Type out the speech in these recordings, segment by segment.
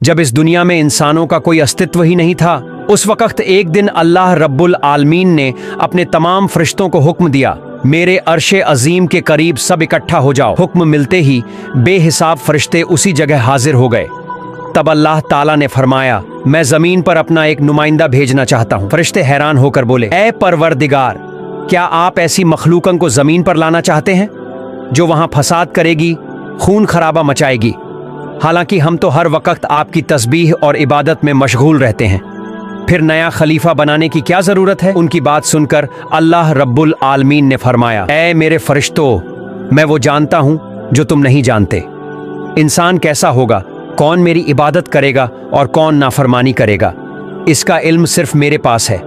जब इस दुनिया में इंसानों का कोई अस्तित्व ही नहीं था, उस वक्त एक दिन अल्लाह रब्बुल आलमीन ने अपने तमाम फरिश्तों को हुक्म दिया, मेरे अर्शे अजीम के करीब सब इकट्ठा हो जाओ। हुक्म मिलते ही बेहिसाब फरिश्ते उसी जगह हाजिर हो गए। तब अल्लाह ताला ने फरमाया, मैं जमीन पर अपना एक नुमाइंदा भेजना चाहता हूँ। फरिश्ते हैरान होकर बोले, ए परवरदिगार, क्या आप ऐसी मखलूकन को जमीन पर लाना चाहते हैं जो वहां फसाद करेगी, खून खराबा मचाएगी? हालांकि हम तो हर वक्त आपकी तस्बीह और इबादत में मशगूल रहते हैं, फिर नया खलीफा बनाने की क्या जरूरत है? उनकी बात सुनकर अल्लाह रब्बुल आलमीन ने फरमाया, ऐ मेरे फरिश्तों, मैं वो जानता हूं जो तुम नहीं जानते। इंसान कैसा होगा, कौन मेरी इबादत करेगा और कौन नाफरमानी करेगा, इसका इल्म सिर्फ मेरे पास है।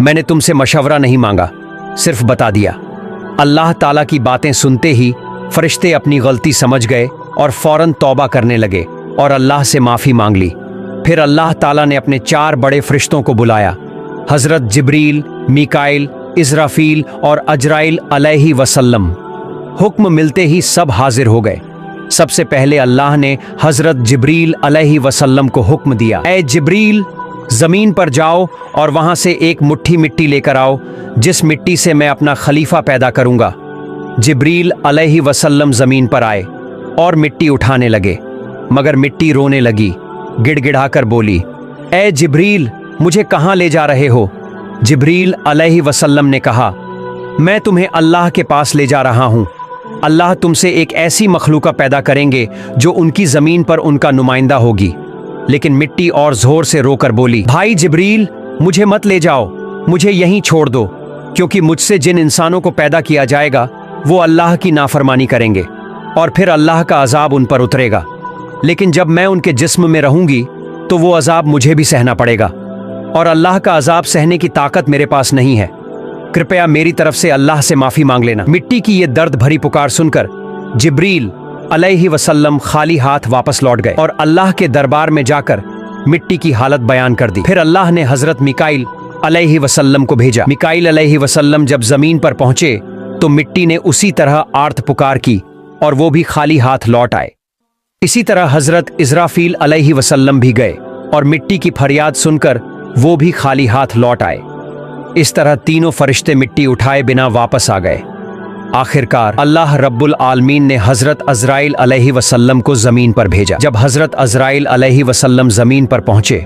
मैंने तुमसे मशवरा नहीं मांगा, सिर्फ बता दिया। अल्लाह ताला की बातें सुनते ही फरिश्ते अपनी गलती समझ गए और फौरन तौबा करने लगे और अल्लाह से माफ़ी मांग ली। फिर अल्लाह ताला ने अपने 4 बड़े फरिश्तों को बुलाया, हज़रत जिब्रील, मीकाइल, इज़राफील और अजराइल अलैहि वसल्लम। हुक्म मिलते ही सब हाजिर हो गए। सबसे पहले अल्लाह ने हज़रत जिब्रील अलैहि वसल्लम को हुक्म दिया, ए जिब्रील, ज़मीन पर जाओ और वहाँ से एक मुट्ठी मिट्टी लेकर आओ, जिस मिट्टी से मैं अपना खलीफा पैदा करूँगा। जिब्रील अलैहि वसल्लम ज़मीन पर आए और मिट्टी उठाने लगे, मगर मिट्टी रोने लगी, गिड़गिड़ाकर बोली, ए जिब्रील, मुझे कहाँ ले जा रहे हो? जिब्रील अलैहि वसल्लम ने कहा, मैं तुम्हें अल्लाह के पास ले जा रहा हूँ। अल्लाह तुमसे एक ऐसी मखलूका पैदा करेंगे जो उनकी ज़मीन पर उनका नुमाइंदा होगी। लेकिन मिट्टी और ज़ोर से रोकर बोली, भाई जिब्रील, मुझे मत ले जाओ, मुझे यहीं छोड़ दो, क्योंकि मुझसे जिन इंसानों को पैदा किया जाएगा वो अल्लाह की नाफरमानी करेंगे और फिर अल्लाह का अजाब उन पर उतरेगा। लेकिन जब मैं उनके जिस्म में रहूंगी तो वो अजाब मुझे भी सहना पड़ेगा और अल्लाह का अजाब सहने की ताकत मेरे पास नहीं है। कृपया मेरी तरफ से अल्लाह से माफ़ी मांग लेना। मिट्टी की ये दर्द भरी पुकार सुनकर जिब्रील अलैहि वसल्लम खाली हाथ वापस लौट गए और अल्लाह के दरबार में जाकर मिट्टी की हालत बयान कर दी। फिर अल्लाह ने हज़रत मिकाइल अलैहि वसल्लम को भेजा। मिकाइल अलैहि वसल्लम जब ज़मीन पर पहुंचे तो मिट्टी ने उसी तरह आर्त पुकार की और वो भी खाली हाथ लौट आए। इसी तरह हज़रत इज़राफील अलैहि वसल्लम भी गए और मिट्टी की फरियाद सुनकर वो भी खाली हाथ लौट आए। इस तरह तीनों फरिश्ते मिट्टी उठाए बिना वापस आ गए। आखिरकार अल्लाह रब्बुल आलमीन ने हज़रत अज़राइल अलैहि वसल्लम को ज़मीन पर भेजा। जब हज़रत अज़राइल अलैहि वसल्लम ज़मीन पर पहुंचे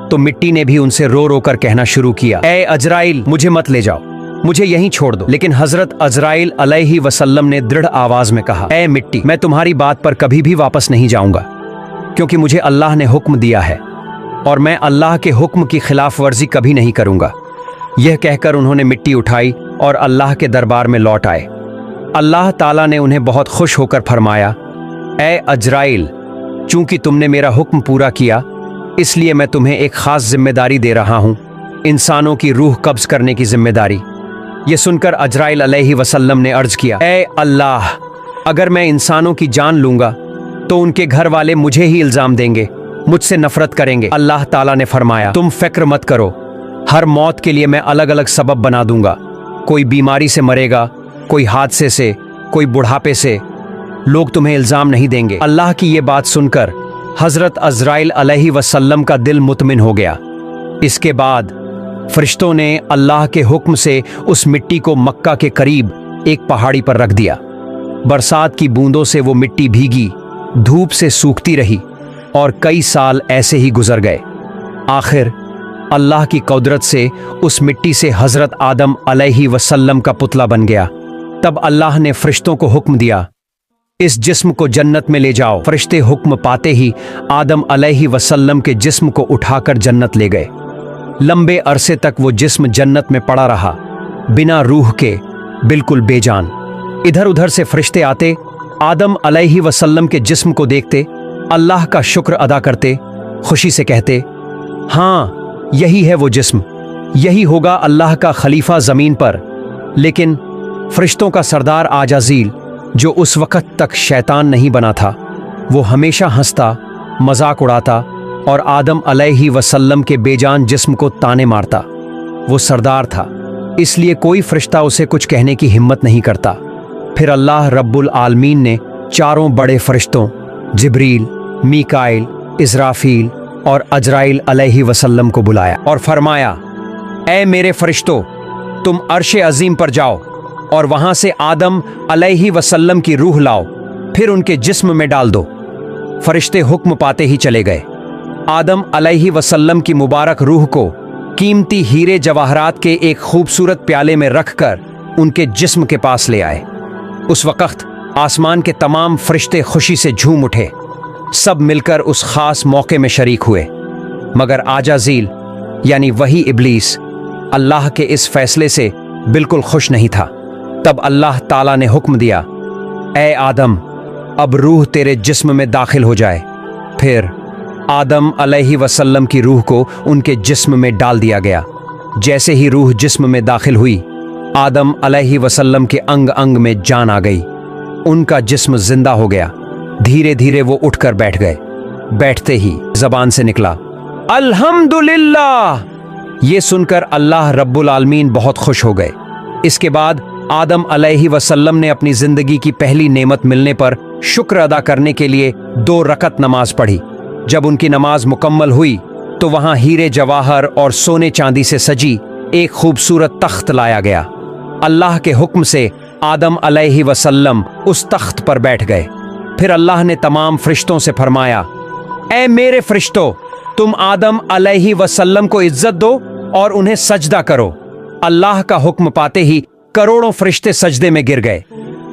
तो मिट्टी ने भी उनसे रो रो कर कहना शुरू किया, ए अज़राइल, मुझे मत ले जाओ, मुझे यहीं छोड़ दो। लेकिन हज़रत अज़राइल अलैहि वसल्लम ने दृढ़ आवाज़ में कहा, ए मिट्टी, मैं तुम्हारी बात पर कभी भी वापस नहीं जाऊंगा, क्योंकि मुझे अल्लाह ने हुक्म दिया है और मैं अल्लाह के हुक्म की खिलाफ वर्जी कभी नहीं करूंगा। यह कहकर उन्होंने मिट्टी उठाई और अल्लाह के दरबार में लौट आए। अल्लाह ताला ने उन्हें बहुत खुश होकर फरमाया, ए अज़राइल, चूंकि तुमने मेरा हुक्म पूरा किया इसलिए मैं तुम्हें एक ख़ास जिम्मेदारी दे रहा हूँ, इंसानों की रूह कब्ज़ करने की जिम्मेदारी। ये सुनकर अज़राइल अलैहि वसल्लम ने अर्ज़ किया, ए अल्लाह, अगर मैं इंसानों की जान लूँगा तो उनके घर वाले मुझे ही इल्ज़ाम देंगे, मुझसे नफ़रत करेंगे। अल्लाह ताला ने फरमाया, तुम फ़िक्र मत करो, हर मौत के लिए मैं अलग अलग सबब बना दूंगा। कोई बीमारी से मरेगा, कोई हादसे से, कोई बुढ़ापे से, लोग तुम्हें इल्ज़ाम नहीं देंगे। अल्लाह की ये बात सुनकर हज़रत अज़राइल अलैहि वसल्लम का दिल मुतमिन हो गया। इसके बाद फरिश्तों ने अल्लाह के हुक्म से उस मिट्टी को मक्का के करीब एक पहाड़ी पर रख दिया। बरसात की बूंदों से वो मिट्टी भीगी, धूप से सूखती रही और कई साल ऐसे ही गुजर गए। आखिर अल्लाह की कुदरत से उस मिट्टी से हज़रत आदम अलैहि वसल्लम का पुतला बन गया। तब अल्लाह ने फरिश्तों को हुक्म दिया, इस जिस्म को जन्नत में ले जाओ। फरिश्ते हुक्म पाते ही आदम अलैहि वसल्लम के जिस्म को उठाकर जन्नत ले गए। लंबे अरसे तक वो जिस्म जन्नत में पड़ा रहा, बिना रूह के, बिल्कुल बेजान। इधर उधर से फरिश्ते आते, आदम अलैहि वसल्लम के जिस्म को देखते, अल्लाह का शुक्र अदा करते, खुशी से कहते, हाँ, यही है वो जिस्म, यही होगा अल्लाह का खलीफा ज़मीन पर। लेकिन फरिश्तों का सरदार आजाज़ील, जो उस वक़्त तक शैतान नहीं बना था, वो हमेशा हंसता, मजाक उड़ाता और आदम अलैहि वसल्लम के बेजान जिस्म को ताने मारता। वो सरदार था, इसलिए कोई फरिश्ता उसे कुछ कहने की हिम्मत नहीं करता। फिर अल्लाह रब्बुल आलमीन ने चारों बड़े फरिश्तों जिब्रील, मीकाइल, इज़राफील और अजराइल अलैहि वसल्लम को बुलाया और फरमाया, ऐ मेरे फरिश्तों, तुम अर्शे अजीम पर जाओ और वहां से आदम अलैहि वसल्लम की रूह लाओ, फिर उनके जिस्म में डाल दो। फरिश्ते हुक्म पाते ही चले गए। आदम अलैहि वसल्लम की मुबारक रूह को कीमती हीरे जवाहरात के एक खूबसूरत प्याले में रखकर उनके जिस्म के पास ले आए। उस वक्त आसमान के तमाम फरिश्ते खुशी से झूम उठे। सब मिलकर उस खास मौके में शरीक हुए, मगर आजाज़ील यानी वही इब्लीस अल्लाह के इस फैसले से बिल्कुल खुश नहीं था। तब अल्लाह ताला ने हुक्म दिया, ऐ आदम, अब रूह तेरे जिस्म में दाखिल हो जाए। फिर आदम अलैहि वसल्लम की रूह को उनके जिस्म में डाल दिया गया। जैसे ही रूह जिस्म में दाखिल हुई, आदम अलैहि वसल्लम के अंग अंग में जान आ गई। उनका जिस्म जिंदा हो गया। धीरे धीरे वो उठकर बैठ गए। बैठते ही जबान से निकला, अल्हम्दुलिल्लाह। ये सुनकर अल्लाह रब्बुल आलमीन बहुत खुश हो गए। इसके बाद आदम अलैहि वसल्लम ने अपनी जिंदगी की पहली नेमत मिलने पर शुक्र अदा करने के लिए 2 रकत नमाज पढ़ी। जब उनकी नमाज मुकम्मल हुई तो वहां हीरे जवाहर और सोने चांदी से सजी एक खूबसूरत तख्त लाया गया। अल्लाह के हुक्म से आदम अलैहि वसल्लम उस तख्त पर बैठ गए। फिर अल्लाह ने तमाम फरिश्तों से फरमाया, ऐ मेरे फरिश्तों, तुम आदम अलैहि वसल्लम को इज्जत दो और उन्हें सजदा करो। अल्लाह का हुक्म पाते ही करोड़ों फरिश्ते सजदे में गिर गए।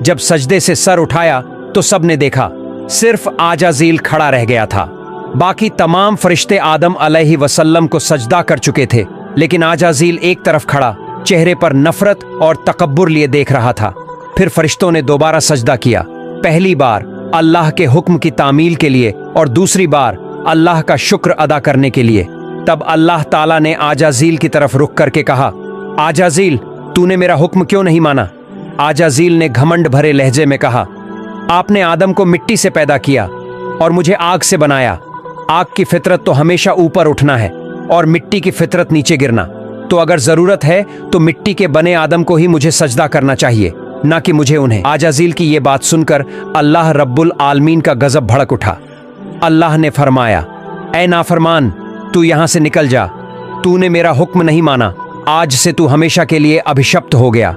जब सजदे से सर उठाया तो सबने देखा सिर्फ आजाज़ील खड़ा रह गया था। बाकी तमाम फरिश्ते आदम अलैहि वसल्लम को सजदा कर चुके थे, लेकिन आजाज़ील एक तरफ खड़ा चेहरे पर नफरत और तकब्बुर लिए देख रहा था। फिर फरिश्तों ने दोबारा सजदा किया, पहली बार अल्लाह के हुक्म की तामील के लिए और दूसरी बार अल्लाह का शुक्र अदा करने के लिए। तब अल्लाह ताला ने आजाज़ील की तरफ रुख करके कहा, आजाज़ील, तूने मेरा हुक्म क्यों नहीं माना? आजाज़ील ने घमंड भरे लहजे में कहा, आपने आदम को मिट्टी से पैदा किया और मुझे आग से बनाया। आग की फितरत तो हमेशा ऊपर उठना है और मिट्टी की फितरत नीचे गिरना। तो अगर जरूरत है तो मिट्टी के बने आदम को ही मुझे सजदा करना चाहिए, ना कि मुझे उन्हें। आजाज़ील की ये बात सुनकर अल्लाह रब्बुल आलमीन का गजब भड़क उठा। अल्लाह ने फरमाया, ऐ नाफरमान, तू यहां से निकल जा। तूने मेरा हुक्म नहीं माना, आज से तू हमेशा के लिए अभिशप्त हो गया।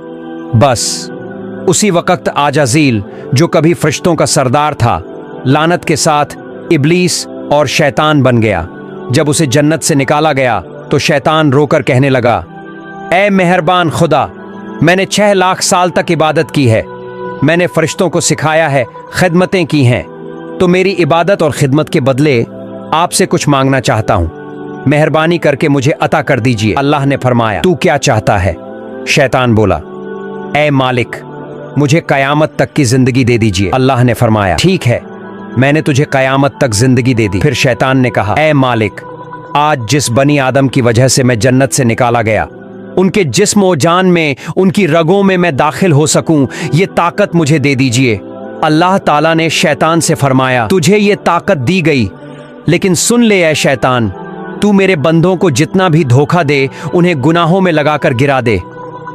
बस उसी वक्त आजाज़ील, जो कभी फरिश्तों का सरदार था, लानत के साथ इब्लीस और शैतान बन गया। जब उसे जन्नत से निकाला गया तो शैतान रोकर कहने लगा, ऐ मेहरबान खुदा, मैंने 6 लाख साल तक इबादत की है, मैंने फरिश्तों को सिखाया है, खिदमतें की हैं, तो मेरी इबादत और खिदमत के बदले आपसे कुछ मांगना चाहता हूं। मेहरबानी करके मुझे अता कर दीजिए। अल्लाह ने फरमाया, तू क्या चाहता है? शैतान बोला, ऐ मालिक, मुझे कयामत तक की जिंदगी दे दीजिए। अल्लाह ने फरमाया, ठीक है, मैंने तुझे कयामत तक जिंदगी दे दी। फिर शैतान ने कहा, ऐ मालिक, आज जिस बनी आदम की वजह से मैं जन्नत से निकाला गया, उनके जिस्म और जान में, उनकी रगों में मैं दाखिल हो सकूं, ये ताकत मुझे दे दीजिए। अल्लाह ताला ने शैतान से फरमाया, तुझे ये ताकत दी गई, लेकिन सुन ले ऐ शैतान, तू मेरे बंदों को जितना भी धोखा दे उन्हें गुनाहों में लगाकर गिरा दे।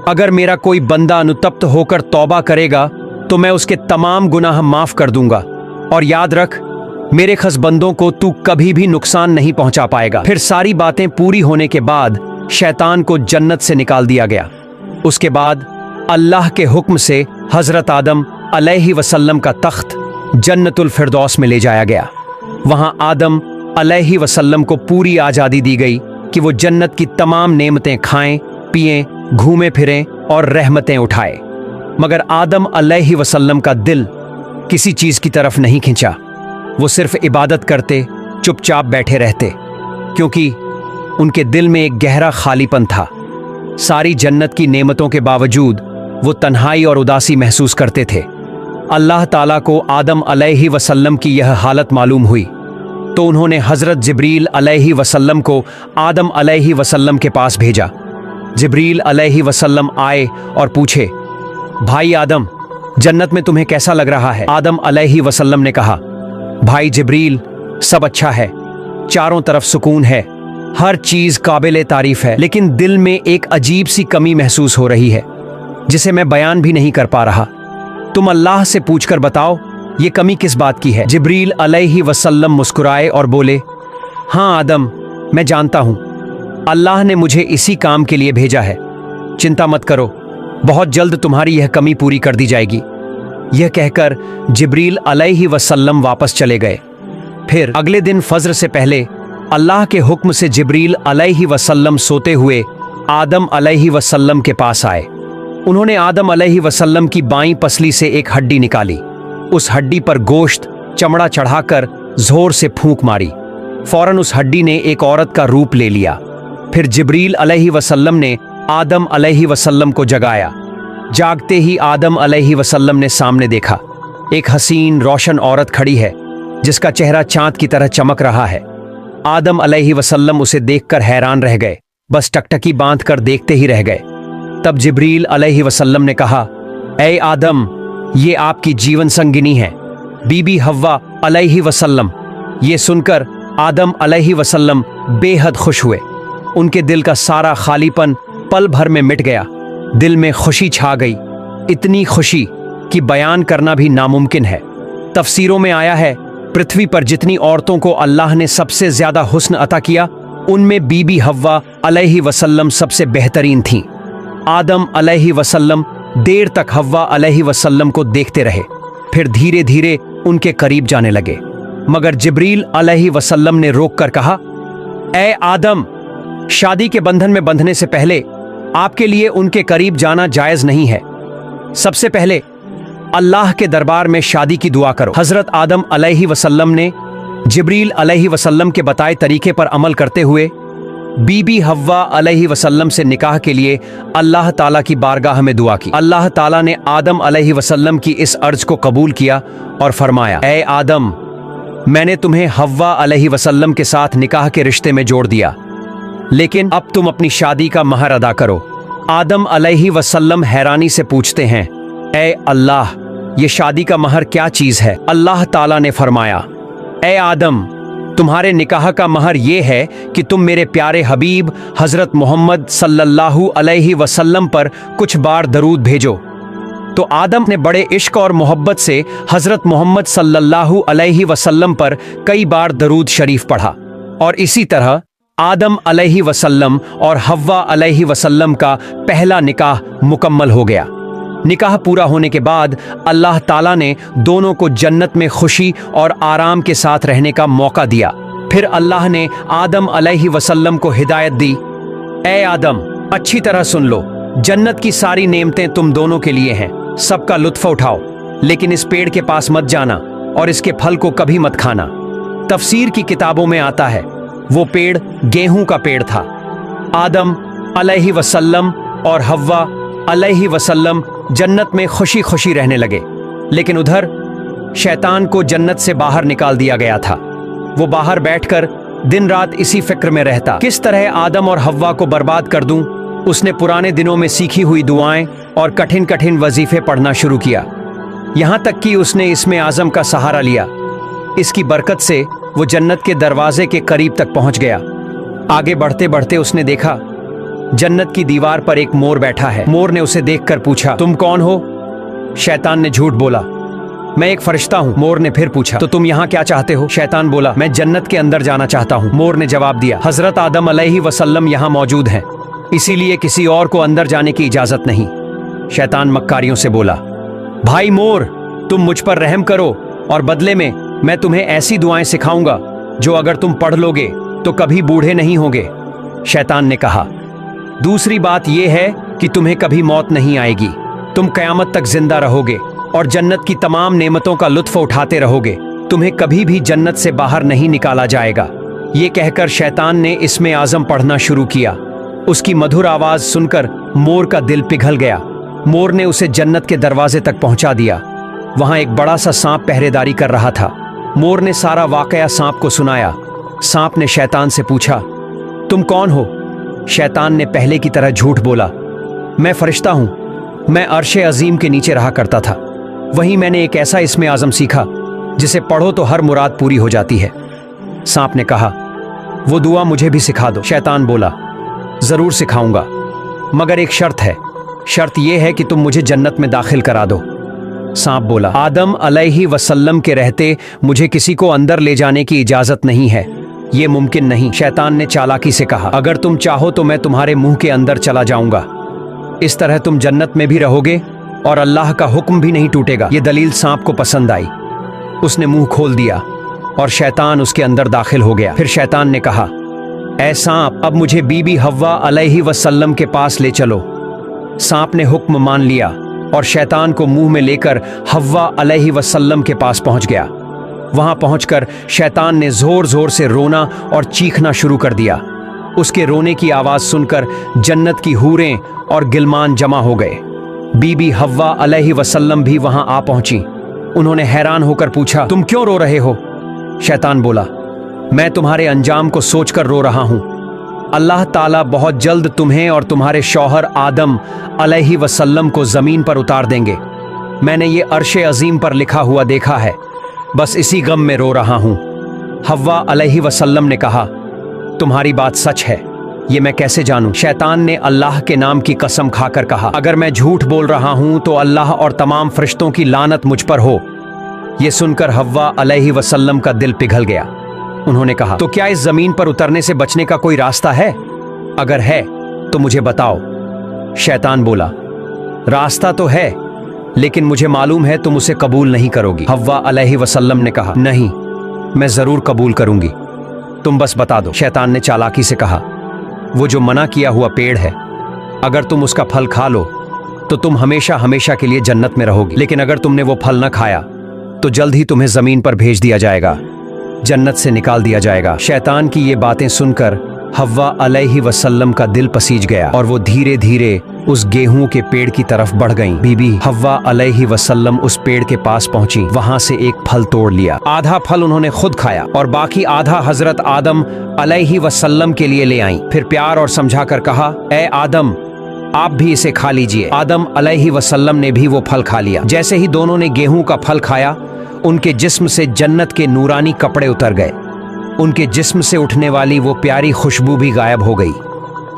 अगर मेरा कोई बंदा अनुतप्त होकर तौबा करेगा तो मैं उसके तमाम गुनाह माफ कर दूंगा, और याद रख, मेरे खस बंदों को तू कभी भी नुकसान नहीं पहुंचा पाएगा। फिर सारी बातें पूरी होने के बाद शैतान को जन्नत से निकाल दिया गया। उसके बाद अल्लाह के हुक्म से हजरत आदम अलैहि वसल्लम का तख्त जन्नतुल फिरदौस में ले जाया गया। वहां आदम अलैहि वसल्लम को पूरी आज़ादी दी गई कि वो जन्नत की तमाम नेमतें खाएं, पिएं, घूमें फिरें और रहमतें उठाए। मगर आदम अलैहि वसल्लम का दिल किसी चीज की तरफ नहीं खिंचा। वो सिर्फ इबादत करते, चुपचाप बैठे रहते, क्योंकि उनके दिल में एक गहरा खालीपन था। सारी जन्नत की नेमतों के बावजूद वो तन्हाई और उदासी महसूस करते थे। अल्लाह ताला को आदम अलैहि वसल्लम की यह हालत मालूम हुई तो उन्होंने हजरत जिब्रील अलैहि वसल्लम को आदम अलैहि वसल्लम के पास भेजा। जिब्रील अलैहि वसल्लम आए और पूछे, भाई आदम, जन्नत में तुम्हें कैसा लग रहा है? आदम अलैहि वसल्लम ने कहा, भाई जिब्रील, सब अच्छा है, चारों तरफ सुकून है, हर चीज काबिले तारीफ है, लेकिन दिल में एक अजीब सी कमी महसूस हो रही है जिसे मैं बयान भी नहीं कर पा रहा। तुम अल्लाह से पूछकर बताओ ये कमी किस बात की है? जिब्रील अलैहि वसल्लम मुस्कुराए और बोले, हाँ आदम, मैं जानता हूँ अल्लाह ने मुझे इसी काम के लिए भेजा है। चिंता मत करो, बहुत जल्द तुम्हारी यह कमी पूरी कर दी जाएगी। यह कहकर जिब्रील अलैहि वसल्लम वापस चले गए। फिर अगले दिन फज्र से पहले अल्लाह के हुक्म से जिब्रील अलैहि वसल्लम सोते हुए आदम अलैहि वसल्लम के पास आए। उन्होंने आदम अलैहि वसल्लम की बाईं पसली से एक हड्डी निकाली। उस हड्डी पर गोश्त चमड़ा चढ़ाकर जोर से फूंक मारी। फौरन उस हड्डी ने एक औरत का रूप ले लिया। फिर जिब्रील अलैहि वसल्लम ने आदम अलैहि वसल्लम को जगाया। जागते ही आदम अलैहि वसल्लम ने सामने देखा, एक हसीन रोशन औरत खड़ी है जिसका चेहरा चांद की तरह चमक रहा है। आदम अलैहि वसल्लम उसे देखकर हैरान रह गए, बस टकटकी बांध कर देखते ही रह गए। तब जिब्रील अलैहि वसल्लम ने कहा, ऐ आदम, ये आपकी जीवन संगिनी है, बीबी हव्वा अलैहि वसल्लम। ये सुनकर आदम अलैहि वसल्लम बेहद खुश हुए। उनके दिल का सारा खालीपन पल भर में मिट गया। दिल में खुशी छा गई, इतनी खुशी कि बयान करना भी नामुमकिन है। तफसीरों में आया है, पृथ्वी पर जितनी औरतों को अल्लाह ने सबसे ज्यादा हुस्न अता किया, उनमें बीबी हव्वा अलैहि वसल्लम सबसे बेहतरीन थीं। आदम अलैहि वसल्लम देर तक हव्वा अलैहि वसल्लम को देखते रहे, फिर धीरे धीरे उनके करीब जाने लगे। मगर जिब्रील अलैहि वसल्लम ने रोक कर कहा, ऐ आदम, शादी के बंधन में बंधने से पहले आपके लिए उनके करीब जाना जायज नहीं है। सबसे पहले अल्लाह के दरबार में शादी की दुआ करो। हजरत आदम अलैहि वसल्लम ने जिब्रील अलैहि वसल्लम के बताए तरीके पर अमल करते हुए बीबी हव्वा अलैहि वसल्लम से निकाह के लिए अल्लाह ताला की बारगाह में दुआ की। अल्लाह ताला ने आदम अलैहि वसल्लम की इस अर्ज को कबूल किया और फरमाया, ऐ आदम, मैंने तुम्हें हव्वा अलैहि वसल्लम के साथ निकाह के रिश्ते में जोड़ दिया, लेकिन अब तुम अपनी शादी का महर अदा करो। आदम अलैहि वसल्लम हैरानी से पूछते हैं, ऐ अल्लाह, ये शादी का महर क्या चीज है? अल्लाह ताला ने फरमाया, ऐ आदम, तुम्हारे निकाह का महर ये है कि तुम मेरे प्यारे हबीब हजरत मोहम्मद सल्लल्लाहु अलैहि वसल्लम पर कुछ बार दरूद भेजो। तो आदम ने बड़े इश्क और मोहब्बत से हजरत मोहम्मद सल्लल्लाहु अलैहि वसल्लम पर कई बार दरूद शरीफ पढ़ा और इसी तरह आदम अलैहि वसल्लम और हव्वा अलैहि वसल्लम का पहला निकाह मुकम्मल हो गया। निकाह पूरा होने के बाद अल्लाह ताला ने दोनों को जन्नत में खुशी और आराम के साथ रहने का मौका दिया। फिर अल्लाह ने आदम अलैहि वसल्लम को हिदायत दी, ऐ आदम, अच्छी तरह सुन लो, जन्नत की सारी नेमतें तुम दोनों के लिए हैं, सबका लुत्फ उठाओ, लेकिन इस पेड़ के पास मत जाना और इसके फल को कभी मत खाना। तफसीर की किताबों में आता है, वो पेड़ गेहूं का पेड़ था। आदम अलैहि वसल्लम और हव्वा अलैहि वसल्लम जन्नत में खुशी खुशी रहने लगे, लेकिन उधर शैतान को जन्नत से बाहर निकाल दिया गया था। वो बाहर बैठकर दिन रात इसी फिक्र में रहता, किस तरह आदम और हव्वा को बर्बाद कर दूं। उसने पुराने दिनों में सीखी हुई दुआएं और कठिन कठिन वजीफे पढ़ना शुरू किया, यहां तक कि उसने इसमें आजम का सहारा लिया। इसकी बरकत से वो जन्नत के दरवाजे के करीब तक पहुंच गया। आगे बढ़ते बढ़ते उसने देखा जन्नत की दीवार पर एक मोर बैठा है। मोर ने उसे देखकर पूछा, तुम कौन हो? शैतान ने झूठ बोला, मैं एक फरिश्ता हूँ। मोर ने फिर पूछा, तो तुम यहाँ क्या चाहते हो? शैतान बोला, मैं जन्नत के अंदर जाना चाहता हूँ। मोर ने जवाब दिया, हजरत आदम अलैहि वसल्लम यहाँ मौजूद हैं, इसीलिए किसी और को अंदर जाने की इजाजत नहीं। शैतान मक्कारियों से बोला, भाई मोर, तुम मुझ पर रहम करो और बदले में मैं तुम्हें ऐसी दुआएं सिखाऊंगा जो अगर तुम पढ़ लोगे तो कभी बूढ़े नहीं होगे। शैतान ने कहा, दूसरी बात यह है कि तुम्हें कभी मौत नहीं आएगी, तुम कयामत तक जिंदा रहोगे और जन्नत की तमाम नेमतों का लुत्फ उठाते रहोगे, तुम्हें कभी भी जन्नत से बाहर नहीं निकाला जाएगा। ये कहकर शैतान ने इसमें आजम पढ़ना शुरू किया। उसकी मधुर आवाज सुनकर मोर का दिल पिघल गया। मोर ने उसे जन्नत के दरवाजे तक पहुंचा दिया। वहां एक बड़ा सा सांप पहरेदारी कर रहा था। मोर ने सारा वाकया सांप को सुनाया। सांप ने शैतान से पूछा, तुम कौन हो? शैतान ने पहले की तरह झूठ बोला, मैं फरिश्ता हूं, मैं अर्शे अजीम के नीचे रहा करता था। वहीं मैंने एक ऐसा इसमें आजम सीखा जिसे पढ़ो तो हर मुराद पूरी हो जाती है। सांप ने कहा, वो दुआ मुझे भी सिखा दो। शैतान बोला, जरूर सिखाऊंगा, मगर एक शर्त है। शर्त यह है कि तुम मुझे जन्नत में दाखिल करा दो। सांप बोला, आदम अलैहि वसल्लम के रहते मुझे किसी को अंदर ले जाने की इजाजत नहीं है, یہ ممکن نہیں۔ شیطان نے چالاکی سے کہا، اگر تم چاہو تو میں تمہارے منہ کے اندر چلا جاؤں گا، اس طرح تم جنت میں بھی رہو گے اور اللہ کا حکم بھی نہیں ٹوٹے گا۔ یہ دلیل سانپ کو پسند آئی، اس نے منہ کھول دیا اور شیطان اس کے اندر داخل ہو گیا۔ پھر شیطان نے کہا، اے سانپ، اب مجھے بی بی حوا علیہ وسلم کے پاس لے چلو۔ سانپ نے حکم مان لیا اور شیطان کو منہ میں لے کر حوا علیہ وسلم کے پاس پہنچ گیا۔ وہاں پہنچ کر شیطان نے زور زور سے رونا اور چیخنا شروع کر دیا۔ اس کے رونے کی آواز سن کر جنت کی حوریں اور غلمان جمع ہو گئے۔ بی بی حوا علیہ وسلم بھی وہاں آ پہنچی۔ انہوں نے حیران ہو کر پوچھا، تم کیوں رو رہے ہو؟ شیطان بولا، میں تمہارے انجام کو سوچ کر رو رہا ہوں۔ اللہ تعالیٰ بہت جلد تمہیں اور تمہارے شوہر آدم علیہ وسلم کو زمین پر اتار دیں گے۔ میں نے یہ عرش عظیم پر لکھا ہوا دیکھا ہے، بس اسی غم میں رو رہا ہوں۔ حوا علیہ وسلم نے کہا، تمہاری بات سچ ہے، یہ میں کیسے جانوں؟ شیطان نے اللہ کے نام کی قسم کھا کر کہا، اگر میں جھوٹ بول رہا ہوں تو اللہ اور تمام فرشتوں کی لعنت مجھ پر ہو۔ یہ سن کر حوا علیہ وسلم کا دل پگھل گیا۔ انہوں نے کہا، تو کیا اس زمین پر اترنے سے بچنے کا کوئی راستہ ہے؟ اگر ہے تو مجھے بتاؤ۔ شیطان بولا، راستہ تو ہے، لیکن مجھے معلوم ہے تم اسے قبول نہیں کرو گی۔ حوا علیہ وسلم نے کہا، نہیں، میں ضرور قبول کروں گی، تم بس بتا دو۔ شیطان نے چالاکی سے کہا، وہ جو منع کیا ہوا پیڑ ہے، اگر تم اس کا پھل کھا لو تو تم ہمیشہ ہمیشہ کے لیے جنت میں رہو گی، لیکن اگر تم نے وہ پھل نہ کھایا تو جلد ہی تمہیں زمین پر بھیج دیا جائے گا، جنت سے نکال دیا جائے گا۔ شیطان کی یہ باتیں سن کر حوا علیہ وسلم کا دل پسیج گیا اور وہ دھیرے دھیرے اس گیہوں کے پیڑ کی طرف بڑھ گئیں۔ بی بی حوا علیہ وسلم اس پیڑ کے پاس پہنچی، وہاں سے ایک پھل توڑ لیا۔ آدھا پھل انہوں نے خود کھایا اور باقی آدھا حضرت آدم علیہ وسلم کے لیے لے آئیں۔ پھر پیار اور سمجھا کر کہا، اے آدم، آپ بھی اسے کھا لیجئے۔ آدم علیہ وسلم نے بھی وہ پھل کھا لیا۔ جیسے ہی دونوں نے گیہوں کا پھل کھایا، ان کے جسم سے جنت کے نورانی کپڑے اتر گئے، ان کے جسم سے اٹھنے والی وہ پیاری خوشبو بھی غائب ہو گئی۔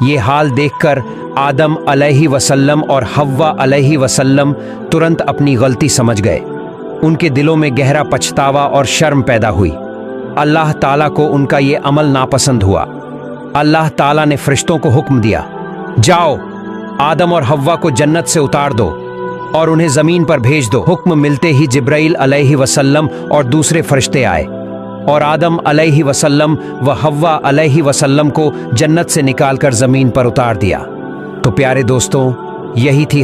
یہ حال دیکھ کر آدم علیہ وسلم اور حوا علیہ وسلم ترنت اپنی غلطی سمجھ گئے۔ ان کے دلوں میں گہرا پچھتاوا اور شرم پیدا ہوئی۔ اللہ تعالیٰ کو ان کا یہ عمل ناپسند ہوا۔ اللہ تعالیٰ نے فرشتوں کو حکم دیا، جاؤ آدم اور حوا کو جنت سے اتار دو اور انہیں زمین پر بھیج دو۔ حکم ملتے ہی جبرائیل علیہ وسلم اور دوسرے فرشتے آئے اور آدم علیہ وسلم و حوا علیہ وسلم کو جنت سے نکال کر زمین پر اتار دیا۔ تو پیارے دوستوں، یہی تھی